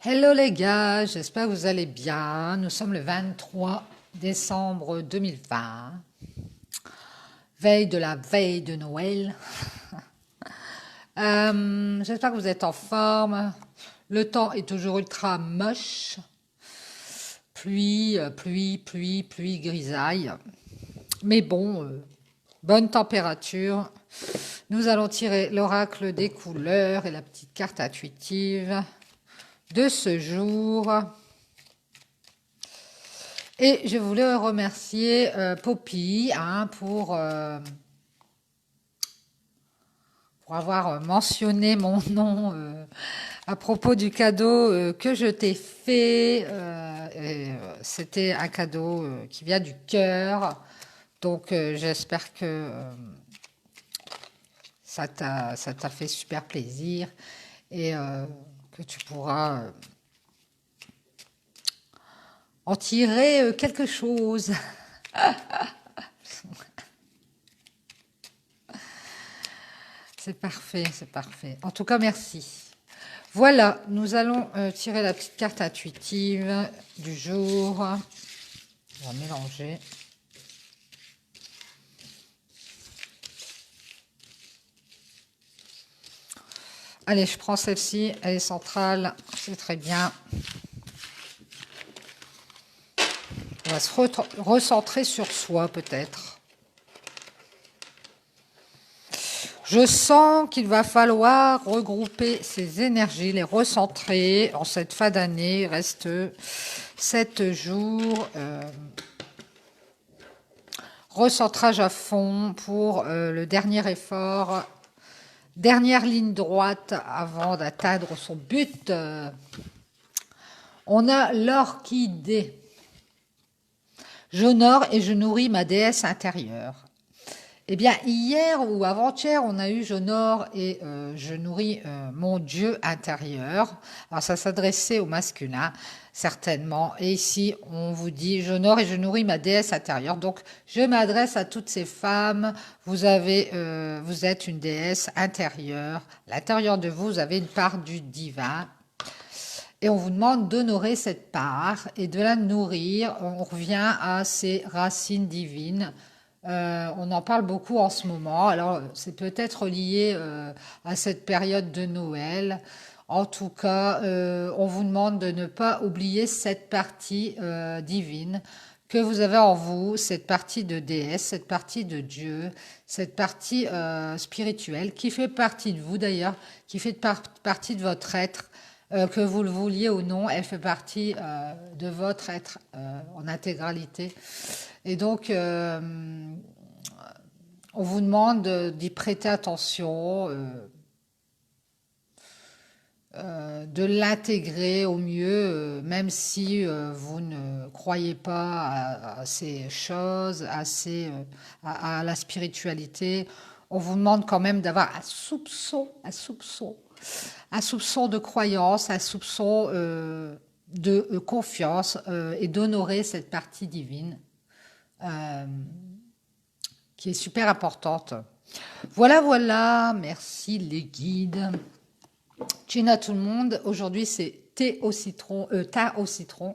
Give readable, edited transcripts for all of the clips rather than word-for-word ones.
Hello les gars, j'espère que vous allez bien. Nous sommes le 23 décembre 2020, veille de la veille de Noël. J'espère que vous êtes en forme. Le temps est toujours ultra moche. Pluie, grisaille. Mais bon, bonne température. Nous allons tirer l'oracle des couleurs et la petite carte intuitive de ce jour. Et je voulais remercier Poppy pour avoir mentionné mon nom à propos du cadeau que je t'ai fait. C'était un cadeau qui vient du cœur. Donc j'espère que ça t'a fait super plaisir et que tu pourras en tirer quelque chose. C'est parfait, c'est parfait. En tout cas, merci. Voilà, nous allons tirer la petite carte intuitive du jour. On va mélanger. Allez, je prends celle-ci, elle est centrale, c'est très bien. On va se recentrer sur soi peut-être. Je sens qu'il va falloir regrouper ces énergies, les recentrer en cette fin d'année. Il reste 7 jours. Recentrage à fond pour le dernier effort. Dernière ligne droite avant d'atteindre son but. On a l'orchidée. J'honore et je nourris ma déesse intérieure. Eh bien, hier ou avant-hier, on a eu j'honore et je nourris mon Dieu intérieur. Alors, ça s'adressait au masculin, certainement. Et ici, on vous dit j'honore et je nourris ma déesse intérieure. Donc, je m'adresse à toutes ces femmes. Vous êtes une déesse intérieure. À l'intérieur de vous, vous avez une part du divin. Et on vous demande d'honorer cette part et de la nourrir. On revient à ces racines divines. On en parle beaucoup en ce moment. Alors, c'est peut-être lié à cette période de Noël. En tout cas, on vous demande de ne pas oublier cette partie divine que vous avez en vous, cette partie de déesse, cette partie de Dieu, cette partie spirituelle qui fait partie de vous d'ailleurs, qui fait partie de votre être. Que vous le vouliez ou non, elle fait partie de votre être en intégralité. Et donc, on vous demande d'y prêter attention, de l'intégrer au mieux, même si vous ne croyez pas à ces choses, à la spiritualité. On vous demande quand même d'avoir un soupçon de croyance, un soupçon de confiance et d'honorer cette partie divine qui est super importante. Voilà, voilà, merci les guides. Tchina tout le monde, aujourd'hui c'est thé au citron, thym au citron.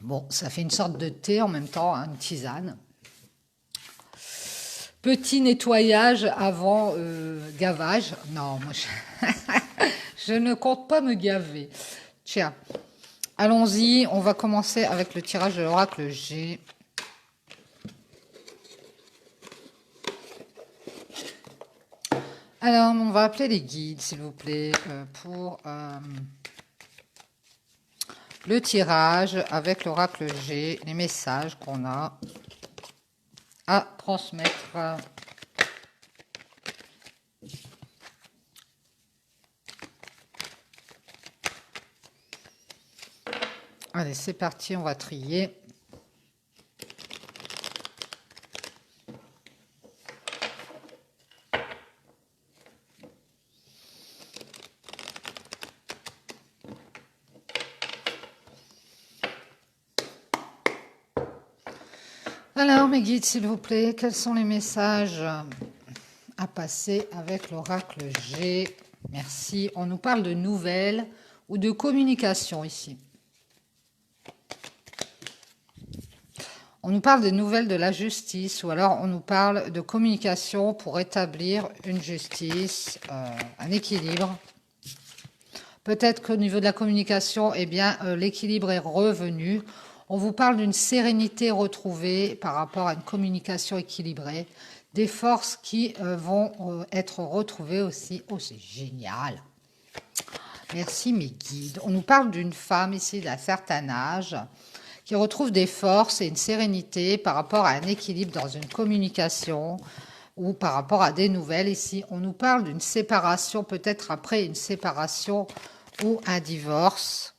Bon, ça fait une sorte de thé en même temps, hein, une tisane. Petit nettoyage avant gavage. Non, moi je ne compte pas me gaver. Tiens, allons-y, on va commencer avec le tirage de l'oracle G. Alors, on va appeler les guides, s'il vous plaît, pour le tirage avec l'oracle G, les messages qu'on a à transmettre. Allez, c'est parti, on va trier. Alors, mes guides, s'il vous plaît, quels sont les messages à passer avec l'oracle G Merci. On nous parle de nouvelles ou de communication ici. On nous parle des nouvelles de la justice ou alors on nous parle de communication pour établir une justice, un équilibre. Peut-être qu'au niveau de la communication, eh bien, l'équilibre est revenu. On vous parle d'une sérénité retrouvée par rapport à une communication équilibrée. Des forces qui vont être retrouvées aussi. Oh, c'est génial! Merci mes guides. On nous parle d'une femme ici d'un certain âge qui retrouve des forces et une sérénité par rapport à un équilibre dans une communication ou par rapport à des nouvelles. Ici, on nous parle d'une séparation, peut-être après une séparation ou un divorce.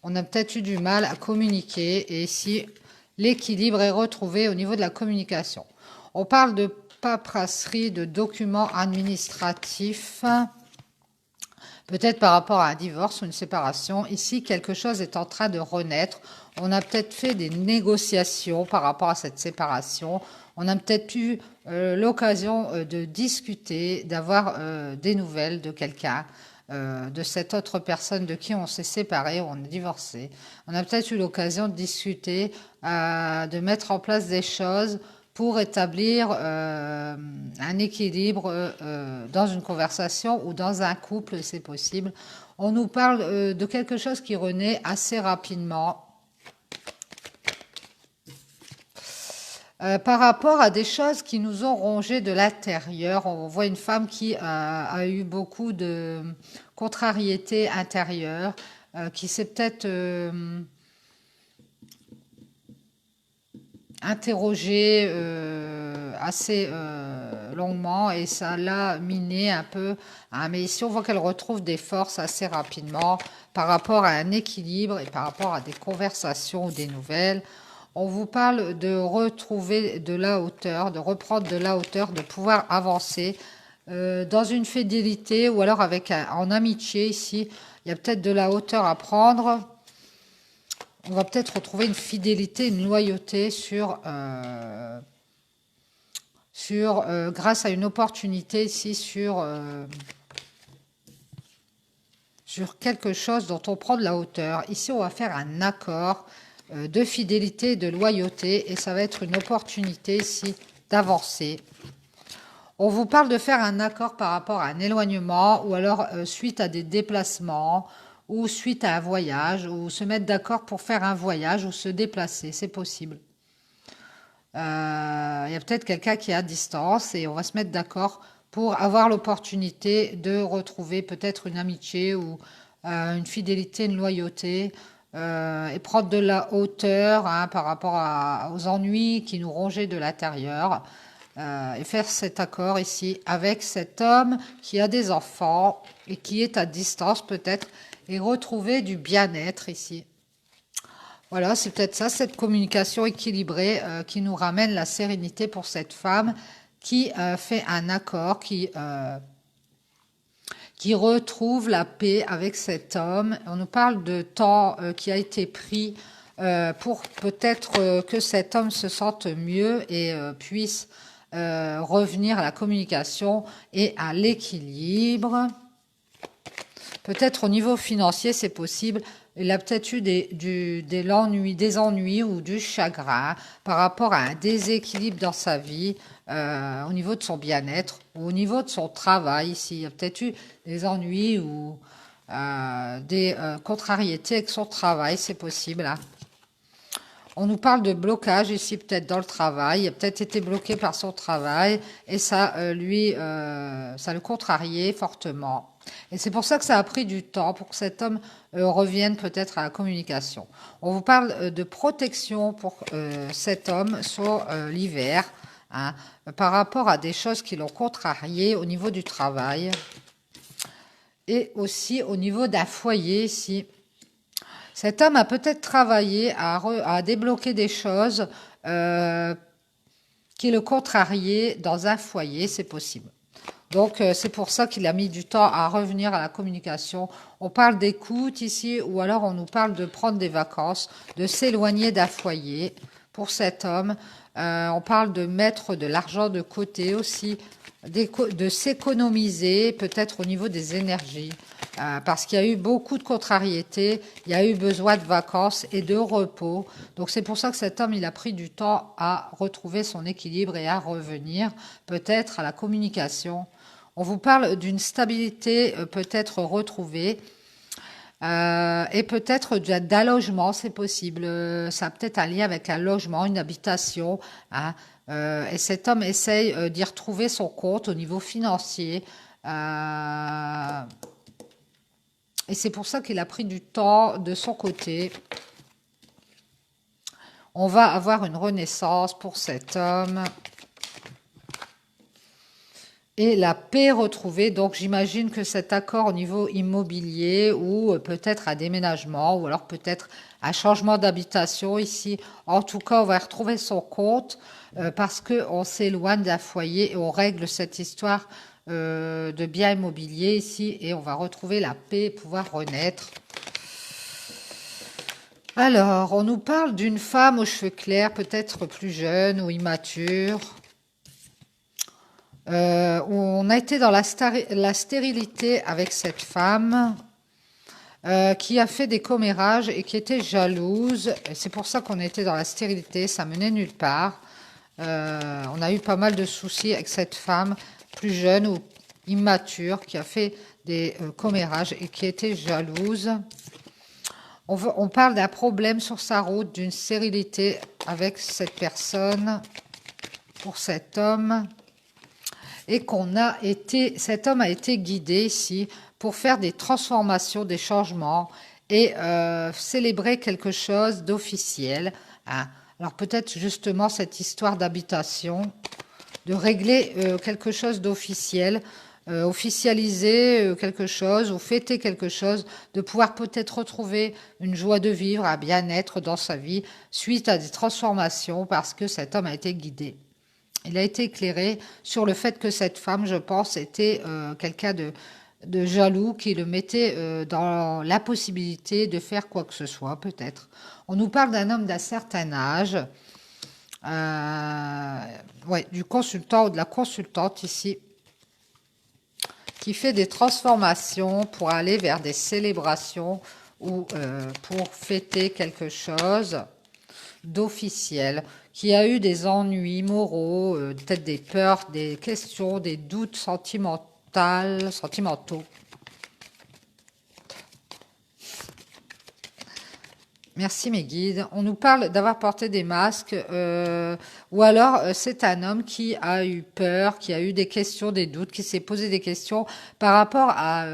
On a peut-être eu du mal à communiquer et ici, l'équilibre est retrouvé au niveau de la communication. On parle de paperasserie, de documents administratifs, peut-être par rapport à un divorce ou une séparation. Ici, quelque chose est en train de renaître. On a peut-être fait des négociations par rapport à cette séparation. On a peut-être eu l'occasion de discuter, d'avoir des nouvelles de quelqu'un, de cette autre personne de qui on s'est séparé ou on est divorcé. On a peut-être eu l'occasion de discuter, de mettre en place des choses pour établir un équilibre dans une conversation ou dans un couple, c'est possible. On nous parle de quelque chose qui renaît assez rapidement. Par rapport à des choses qui nous ont rongé de l'intérieur, on voit une femme qui a eu beaucoup de contrariétés intérieures, qui s'est peut-être interrogée assez longuement et ça l'a miné un peu. Hein, mais ici, on voit qu'elle retrouve des forces assez rapidement par rapport à un équilibre et par rapport à des conversations ou des nouvelles. On vous parle de retrouver de la hauteur, de reprendre de la hauteur, de pouvoir avancer dans une fidélité ou alors avec en amitié ici. Il y a peut-être de la hauteur à prendre. On va peut-être retrouver une fidélité, une loyauté grâce à une opportunité ici sur quelque chose dont on prend de la hauteur. Ici, on va faire un accord de fidélité, de loyauté, et ça va être une opportunité ici d'avancer. On vous parle de faire un accord par rapport à un éloignement, ou alors suite à des déplacements, ou suite à un voyage, ou se mettre d'accord pour faire un voyage, ou se déplacer, c'est possible. Il y a peut-être quelqu'un qui est à distance, et on va se mettre d'accord pour avoir l'opportunité de retrouver peut-être une amitié, ou une fidélité, une loyauté, et prendre de la hauteur hein, par rapport aux ennuis qui nous rongeaient de l'intérieur et faire cet accord ici avec cet homme qui a des enfants et qui est à distance peut-être et retrouver du bien-être ici. Voilà, c'est peut-être ça, cette communication équilibrée qui nous ramène la sérénité pour cette femme qui fait un accord, qui retrouve la paix avec cet homme. On nous parle de temps qui a été pris pour peut-être que cet homme se sente mieux et puisse revenir à la communication et à l'équilibre. Peut-être au niveau financier, c'est possible. Il a peut-être eu des ennuis ou du chagrin par rapport à un déséquilibre dans sa vie, au niveau de son bien-être, ou au niveau de son travail. Ici, il y a peut-être eu des ennuis ou des contrariétés avec son travail, c'est possible. Hein. On nous parle de blocage ici, peut-être dans le travail. Il a peut-être été bloqué par son travail et ça, ça le contrariait fortement. Et c'est pour ça que ça a pris du temps pour que cet homme revienne peut-être à la communication. On vous parle de protection pour cet homme sur l'hiver, hein, par rapport à des choses qui l'ont contrarié au niveau du travail et aussi au niveau d'un foyer ici. Cet homme a peut-être travaillé à débloquer des choses qui le contrariaient dans un foyer, c'est possible. Donc, c'est pour ça qu'il a mis du temps à revenir à la communication. On parle d'écoute ici, ou alors on nous parle de prendre des vacances, de s'éloigner d'un foyer pour cet homme. On parle de mettre de l'argent de côté aussi de s'économiser peut-être au niveau des énergies. Parce qu'il y a eu beaucoup de contrariétés, il y a eu besoin de vacances et de repos. Donc c'est pour ça que cet homme, il a pris du temps à retrouver son équilibre et à revenir peut-être à la communication. On vous parle d'une stabilité peut-être retrouvée. Et peut-être d'un logement, c'est possible. Ça a peut-être un lien avec un logement, une habitation. Hein. Et cet homme essaye d'y retrouver son compte au niveau financier. Et c'est pour ça qu'il a pris du temps de son côté. On va avoir une renaissance pour cet homme. Et la paix retrouvée, donc j'imagine que cet accord au niveau immobilier ou peut-être un déménagement ou alors peut-être un changement d'habitation ici. En tout cas, on va retrouver son compte parce qu'on s'éloigne d'un foyer et on règle cette histoire de biens immobiliers ici et on va retrouver la paix et pouvoir renaître. Alors, on nous parle d'une femme aux cheveux clairs, peut-être plus jeune ou immature. On a été dans la stérilité avec cette femme qui a fait des commérages et qui était jalouse. Et c'est pour ça qu'on était dans la stérilité, ça menait nulle part. On a eu pas mal de soucis avec cette femme plus jeune ou immature qui a fait des commérages et qui était jalouse. On parle d'un problème sur sa route, d'une stérilité avec cette personne, pour cet homme. Et cet homme a été guidé ici pour faire des transformations, des changements et célébrer quelque chose d'officiel. Hein. Alors peut-être justement cette histoire d'habitation, de régler quelque chose d'officiel, officialiser quelque chose ou fêter quelque chose, de pouvoir peut-être retrouver une joie de vivre, un bien-être dans sa vie suite à des transformations parce que cet homme a été guidé. Il a été éclairé sur le fait que cette femme, je pense, était quelqu'un de jaloux qui le mettait dans l'impossibilité de faire quoi que ce soit, peut-être. On nous parle d'un homme d'un certain âge, ouais, du consultant ou de la consultante ici, qui fait des transformations pour aller vers des célébrations ou pour fêter quelque chose d'officiel, qui a eu des ennuis moraux, peut-être des peurs, des questions, des doutes sentimentaux. Merci mes guides. On nous parle d'avoir porté des masques ou alors c'est un homme qui a eu peur, qui a eu des questions, des doutes, qui s'est posé des questions par rapport à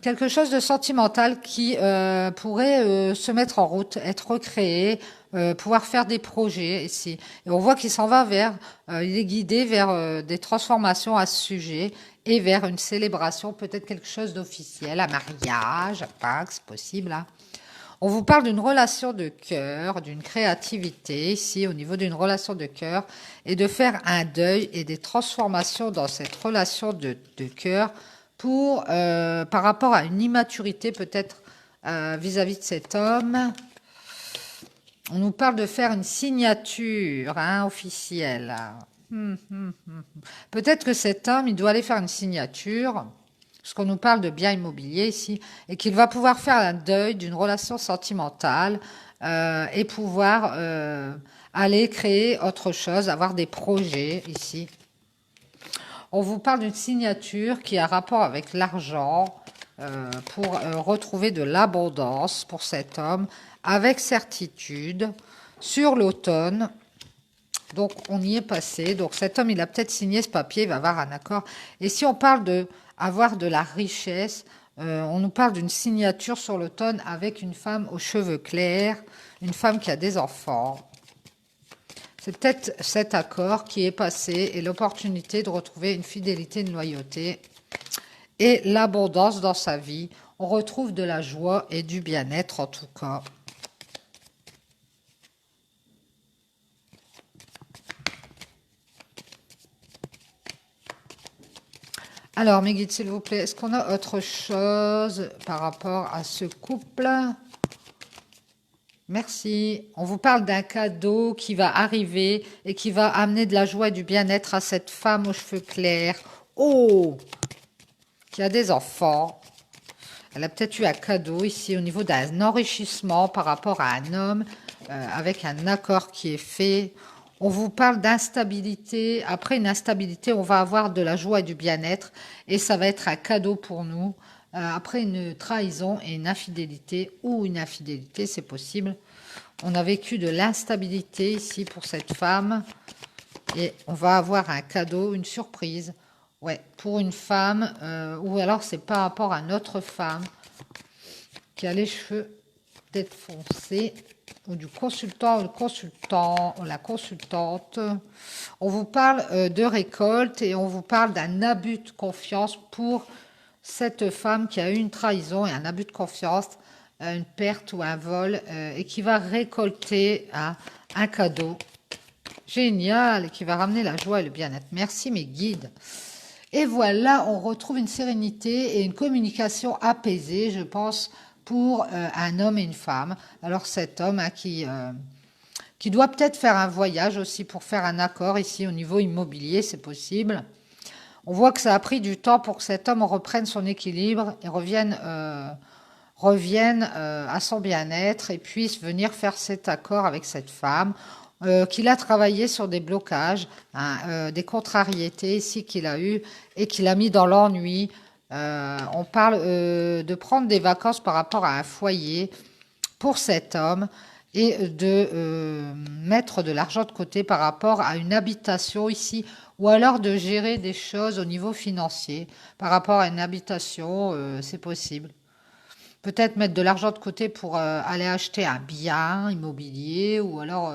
quelque chose de sentimental qui pourrait se mettre en route, être recréé, pouvoir faire des projets ici. Et on voit qu'il s'en va il est guidé vers des transformations à ce sujet et vers une célébration, peut-être quelque chose d'officiel, un mariage, pas que c'est possible. Hein. On vous parle d'une relation de cœur, d'une créativité ici au niveau d'une relation de cœur et de faire un deuil et des transformations dans cette relation de cœur par rapport à une immaturité peut-être vis-à-vis de cet homme. On nous parle de faire une signature officielle. Peut-être que cet homme, il doit aller faire une signature, parce qu'on nous parle de biens immobiliers ici, et qu'il va pouvoir faire un deuil d'une relation sentimentale et pouvoir aller créer autre chose, avoir des projets ici. On vous parle d'une signature qui a rapport avec l'argent pour retrouver de l'abondance pour cet homme avec certitude sur l'automne. Donc, on y est passé. Donc, cet homme, il a peut-être signé ce papier, il va avoir un accord. Et si on parle d'avoir de la richesse, on nous parle d'une signature sur l'automne avec une femme aux cheveux clairs, une femme qui a des enfants. C'est peut-être cet accord qui est passé et l'opportunité de retrouver une fidélité, une loyauté et l'abondance dans sa vie. On retrouve de la joie et du bien-être en tout cas. Alors, mes guides, s'il vous plaît, est-ce qu'on a autre chose par rapport à ce couple? Merci. On vous parle d'un cadeau qui va arriver et qui va amener de la joie et du bien-être à cette femme aux cheveux clairs. Oh, qui a des enfants. Elle a peut-être eu un cadeau ici au niveau d'un enrichissement par rapport à un homme avec un accord qui est fait. On vous parle d'instabilité. Après une instabilité, on va avoir de la joie et du bien-être et ça va être un cadeau pour nous. Après une trahison et une infidélité ou une infidélité, c'est possible. On a vécu de l'instabilité ici pour cette femme et on va avoir un cadeau, une surprise. Ouais, pour une femme, ou alors c'est par rapport à notre femme qui a les cheveux peut-être foncés, ou du consultant, ou le consultant, ou la consultante. On vous parle de récolte et on vous parle d'un abus de confiance pour cette femme qui a eu une trahison et un abus de confiance, une perte ou un vol, et qui va récolter un cadeau génial et qui va ramener la joie et le bien-être. Merci mes guides. Et voilà, on retrouve une sérénité et une communication apaisée, je pense, pour un homme et une femme. Alors cet homme hein, qui doit peut-être faire un voyage aussi pour faire un accord ici au niveau immobilier, c'est possible. On voit que ça a pris du temps pour que cet homme reprenne son équilibre et revienne à son bien-être et puisse venir faire cet accord avec cette femme, qu'il a travaillé sur des blocages, hein, des contrariétés ici qu'il a eu et qu'il a mis dans l'ennui. On parle de prendre des vacances par rapport à un foyer pour cet homme et de mettre de l'argent de côté par rapport à une habitation ici ou alors de gérer des choses au niveau financier par rapport à une habitation, c'est possible. Peut-être mettre de l'argent de côté pour aller acheter un bien immobilier ou alors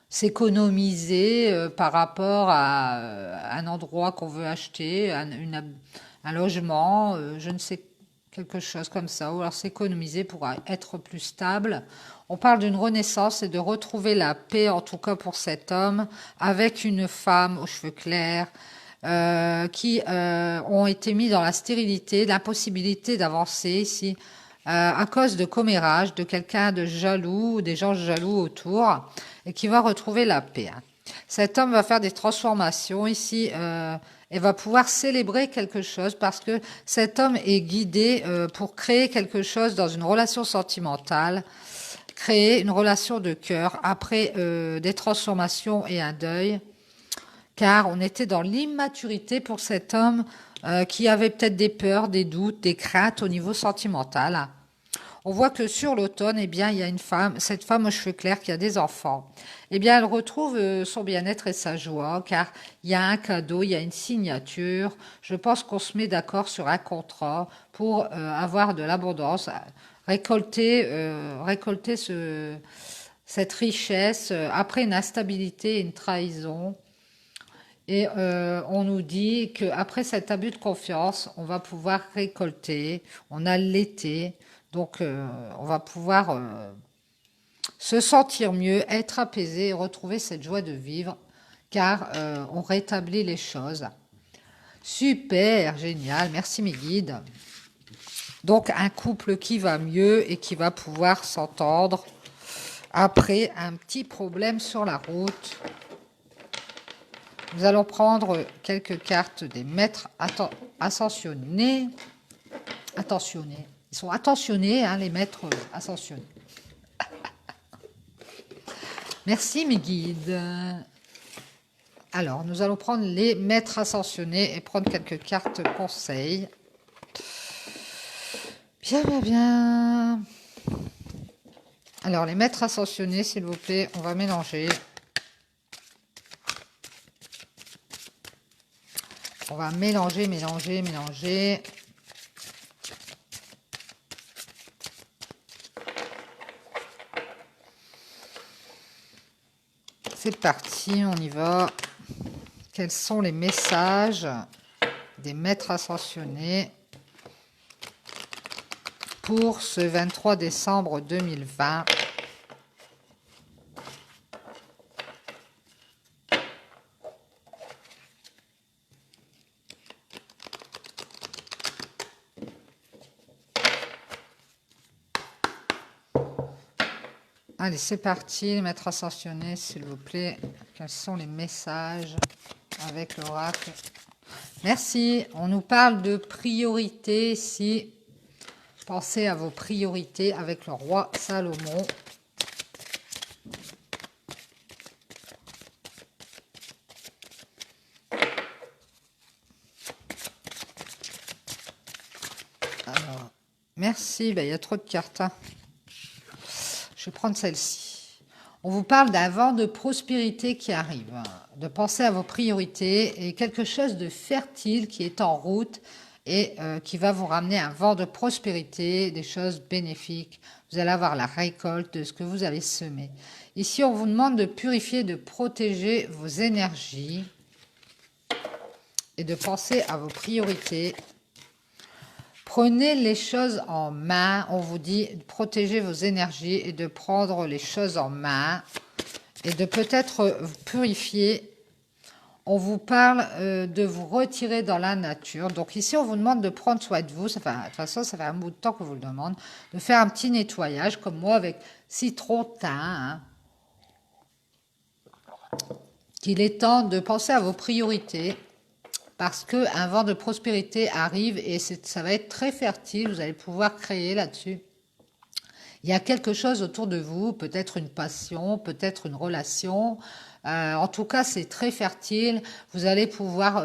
s'économiser par rapport à un endroit qu'on veut acheter, un logement, je ne sais, quelque chose comme ça, ou alors s'économiser pour être plus stable. On parle d'une renaissance et de retrouver la paix, en tout cas pour cet homme, avec une femme aux cheveux clairs, qui ont été mis dans la stérilité, l'impossibilité d'avancer ici, à cause de commérage, de quelqu'un de jaloux, des gens jaloux autour, et qui va retrouver la paix. Cet homme va faire des transformations ici et va pouvoir célébrer quelque chose parce que cet homme est guidé pour créer quelque chose dans une relation sentimentale, créer une relation de cœur après des transformations et un deuil car on était dans l'immaturité pour cet homme qui avait peut-être des peurs, des doutes, des craintes au niveau sentimental. On voit que sur l'automne, eh bien, il y a une femme, cette femme aux cheveux clairs qui a des enfants. Eh bien, elle retrouve son bien-être et sa joie, car il y a un cadeau, il y a une signature. Je pense qu'on se met d'accord sur un contrat pour avoir de l'abondance, récolter cette richesse après une instabilité, une trahison. Et on nous dit qu'après cet abus de confiance, on va pouvoir récolter, on a l'été, donc on va pouvoir se sentir mieux, être apaisé et retrouver cette joie de vivre, car on rétablit les choses. Super, génial, merci mes guides. Donc un couple qui va mieux et qui va pouvoir s'entendre après un petit problème sur la route. Nous allons prendre quelques cartes des maîtres ascensionnés. Attentionnés. Ils sont attentionnés, hein, les maîtres ascensionnés. Merci mes guides. Alors, nous allons prendre les maîtres ascensionnés et prendre quelques cartes conseils. Bien, bien, bien. Alors, les maîtres ascensionnés, s'il vous plaît, on va mélanger. On va mélanger, mélanger, mélanger. C'est parti, on y va. Quels sont les messages des maîtres ascensionnés pour ce 23 décembre 2020? Allez, c'est parti, maître ascensionné, s'il vous plaît. Quels sont les messages avec l'oracle? Merci. On nous parle de priorité ici. Pensez à vos priorités avec le roi Salomon. Alors, merci. Ben, il y a trop de cartes. Hein. Je vais prendre celle-ci. On vous parle d'un vent de prospérité qui arrive, de penser à vos priorités et quelque chose de fertile qui est en route et qui va vous ramener un vent de prospérité, des choses bénéfiques. Vous allez avoir la récolte de ce que vous avez semé. Ici, on vous demande de purifier, de protéger vos énergies et de penser à vos priorités. Prenez les choses en main. On vous dit de protéger vos énergies et de prendre les choses en main et de peut-être vous purifier. On vous parle de vous retirer dans la nature. Donc ici, on vous demande de prendre soin de vous. De toute façon, ça fait un bout de temps qu'on vous le demande. De faire un petit nettoyage, comme moi, avec citron, thym. Hein. Qu'il est temps de penser à vos priorités. Parce qu'un vent de prospérité arrive et ça va être très fertile. Vous allez pouvoir créer là-dessus. Il y a quelque chose autour de vous, peut-être une passion, peut-être une relation. En tout cas, c'est très fertile. Vous allez pouvoir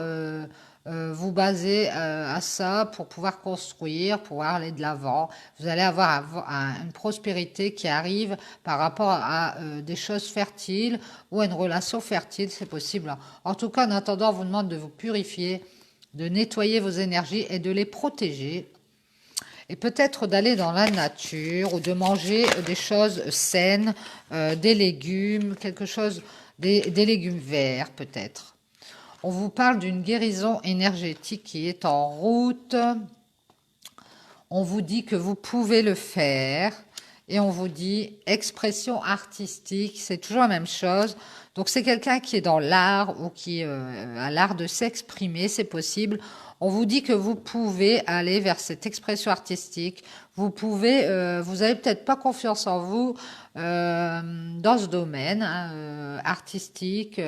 vous baser à ça pour pouvoir construire, pour pouvoir aller de l'avant. Vous allez avoir une prospérité qui arrive par rapport à des choses fertiles ou à une relation fertile, c'est possible. En tout cas, en attendant, on vous demande de vous purifier, de nettoyer vos énergies et de les protéger. Et peut-être d'aller dans la nature ou de manger des choses saines, des légumes, quelque chose, des légumes verts peut-être. On vous parle d'une guérison énergétique qui est en route. On vous dit que vous pouvez le faire. Et on vous dit expression artistique, c'est toujours la même chose. Donc c'est quelqu'un qui est dans l'art ou qui a l'art de s'exprimer, c'est possible. On vous dit que vous pouvez aller vers cette expression artistique. Vous pouvez, vous avez peut-être pas confiance en vous dans ce domaine hein, artistique.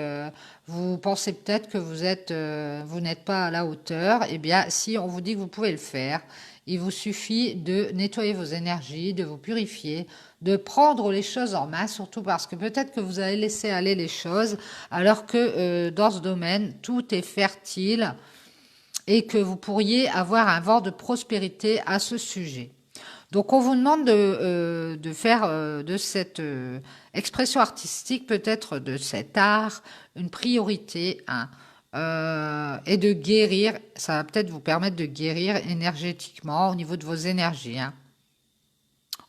Vous pensez peut-être que vous n'êtes pas à la hauteur. Eh bien, si on vous dit que vous pouvez le faire, il vous suffit de nettoyer vos énergies, de vous purifier, de prendre les choses en main, surtout parce que peut-être que vous allez laisser aller les choses, alors que dans ce domaine, tout est fertile et que vous pourriez avoir un vent de prospérité à ce sujet. Donc on vous demande de faire de cette expression artistique, peut-être de cet art, une priorité, hein, et de guérir. Ça va peut-être vous permettre de guérir énergétiquement au niveau de vos énergies. Hein.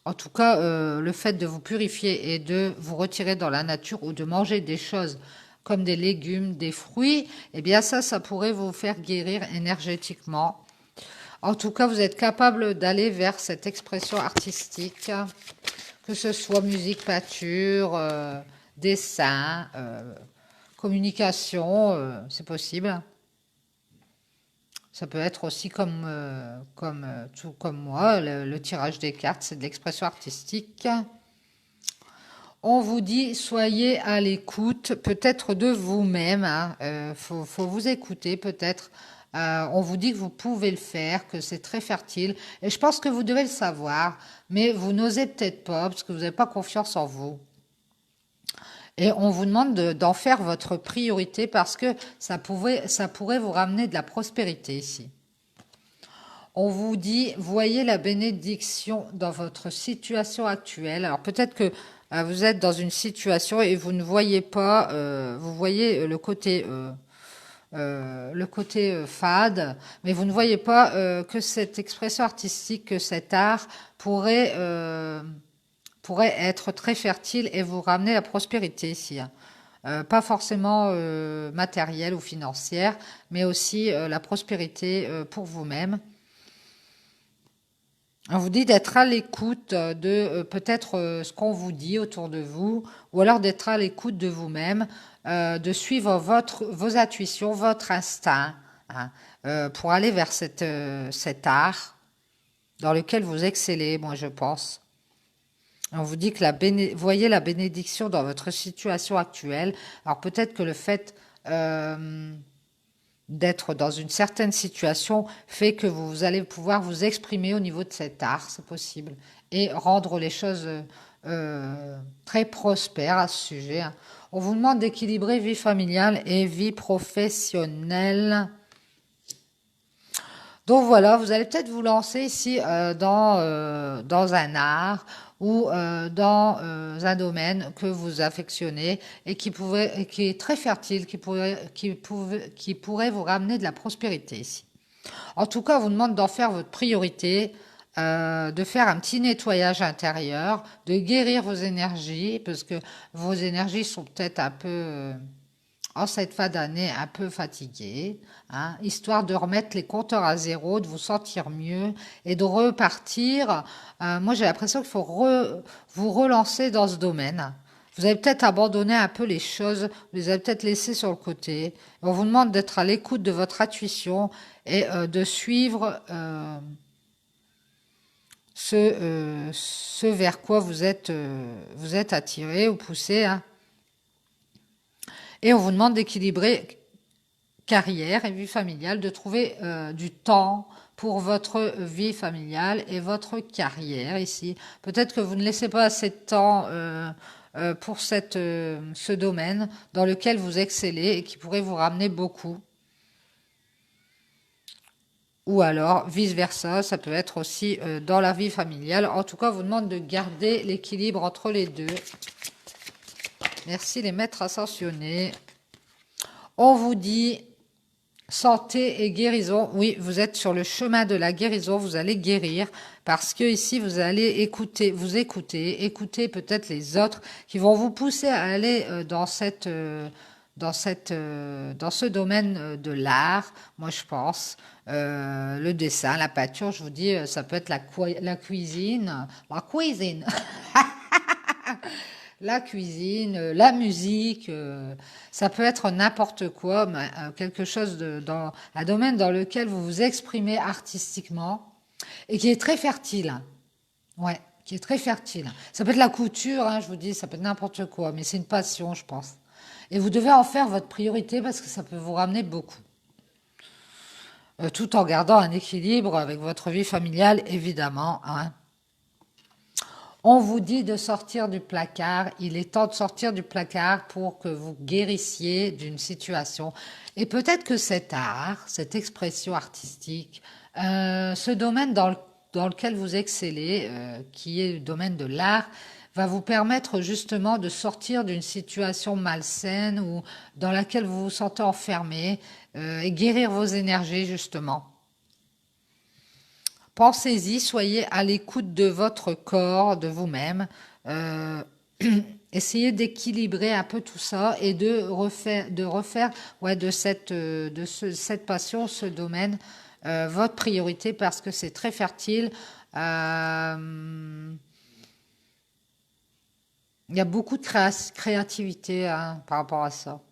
En tout cas, le fait de vous purifier et de vous retirer dans la nature ou de manger des choses comme des légumes, des fruits, eh bien ça pourrait vous faire guérir énergétiquement. En tout cas, vous êtes capable d'aller vers cette expression artistique, que ce soit musique, peinture, dessin, communication, c'est possible. Ça peut être aussi tout comme moi, le tirage des cartes, c'est de l'expression artistique. On vous dit, soyez à l'écoute, peut-être de vous-même. Hein, faut vous écouter, peut-être. On vous dit que vous pouvez le faire, que c'est très fertile. Et je pense que vous devez le savoir, mais vous n'osez peut-être pas, parce que vous n'avez pas confiance en vous. Et on vous demande d'en faire votre priorité, parce que ça pourrait vous ramener de la prospérité ici. On vous dit, voyez la bénédiction dans votre situation actuelle. Alors peut-être que vous êtes dans une situation et vous ne voyez pas, vous voyez le côté fade, mais vous ne voyez pas que cette expression artistique, que cet art pourrait être très fertile et vous ramener la prospérité ici. Hein. Pas forcément matérielle ou financière, mais aussi la prospérité pour vous-même. On vous dit d'être à l'écoute de peut-être ce qu'on vous dit autour de vous, ou alors d'être à l'écoute de vous-même, de suivre vos intuitions, votre instinct, hein, pour aller vers cet art dans lequel vous excellez, moi je pense. On vous dit que voyez la bénédiction dans votre situation actuelle. Alors peut-être que le fait d'être dans une certaine situation fait que vous allez pouvoir vous exprimer au niveau de cet art, c'est possible, et rendre les choses très prospères à ce sujet. On vous demande d'équilibrer vie familiale et vie professionnelle. Donc voilà, vous allez peut-être vous lancer ici dans un art ou dans un domaine que vous affectionnez et qui est très fertile, qui pourrait vous ramener de la prospérité ici. En tout cas, on vous demande d'en faire votre priorité, de faire un petit nettoyage intérieur, de guérir vos énergies, parce que vos énergies sont peut-être un peu en cette fin d'année un peu fatigué, hein, histoire de remettre les compteurs à zéro, de vous sentir mieux et de repartir. Moi, j'ai l'impression qu'il faut vous relancer dans ce domaine. Vous avez peut-être abandonné un peu les choses, vous les avez peut-être laissées sur le côté. On vous demande d'être à l'écoute de votre intuition et de suivre ce vers quoi vous êtes attiré ou poussé, hein. Et on vous demande d'équilibrer carrière et vie familiale, de trouver du temps pour votre vie familiale et votre carrière ici. Peut-être que vous ne laissez pas assez de temps pour ce domaine dans lequel vous excellez et qui pourrait vous ramener beaucoup. Ou alors, vice-versa, ça peut être aussi dans la vie familiale. En tout cas, on vous demande de garder l'équilibre entre les deux. Merci les maîtres ascensionnés. On vous dit santé et guérison. Oui, vous êtes sur le chemin de la guérison, vous allez guérir parce que ici vous allez écouter peut-être les autres qui vont vous pousser à aller dans ce domaine de l'art. Moi, je pense le dessin, la peinture. Je vous dis, ça peut être la cuisine, la cuisine, la musique, ça peut être n'importe quoi, mais, quelque chose dans un domaine dans lequel vous vous exprimez artistiquement et qui est très fertile. Ouais, qui est très fertile. Ça peut être la couture, hein, je vous dis, ça peut être n'importe quoi, mais c'est une passion, je pense. Et vous devez en faire votre priorité parce que ça peut vous ramener beaucoup. Tout en gardant un équilibre avec votre vie familiale, évidemment, hein. On vous dit de sortir du placard. Il est temps de sortir du placard pour que vous guérissiez d'une situation. Et peut-être que cet art, cette expression artistique, ce domaine dans lequel vous excellez, qui est le domaine de l'art, va vous permettre justement de sortir d'une situation malsaine ou dans laquelle vous vous sentez enfermé et guérir vos énergies justement. Pensez-y, soyez à l'écoute de votre corps, de vous-même. Euh, essayez d'équilibrer un peu tout ça et de refaire ouais, cette passion, ce domaine, votre priorité parce que c'est très fertile. Il y a beaucoup de créativité hein, par rapport à ça.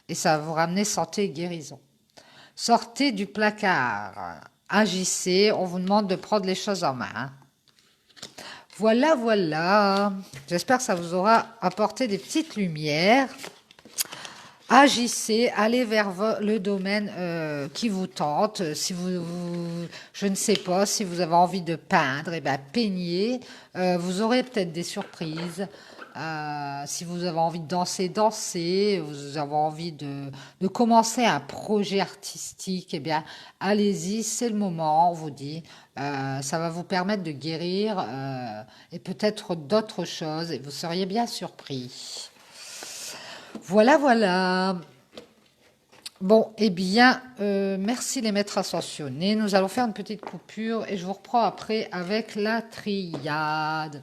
Et ça va vous ramener santé et guérison. Sortez du placard. Agissez. On vous demande de prendre les choses en main. Voilà, voilà. J'espère que ça vous aura apporté des petites lumières. Agissez, allez vers le domaine qui vous tente. Si je ne sais pas, si vous avez envie de peindre, eh ben, peignez. Vous aurez peut-être des surprises. Si vous avez envie de danser, dansez. Vous avez envie de commencer un projet artistique, eh bien, allez-y, c'est le moment, on vous dit. Ça va vous permettre de guérir et peut-être d'autres choses. Et vous seriez bien surpris. Voilà, voilà. Bon, eh bien, merci les maîtres ascensionnés. Nous allons faire une petite coupure et je vous reprends après avec la triade.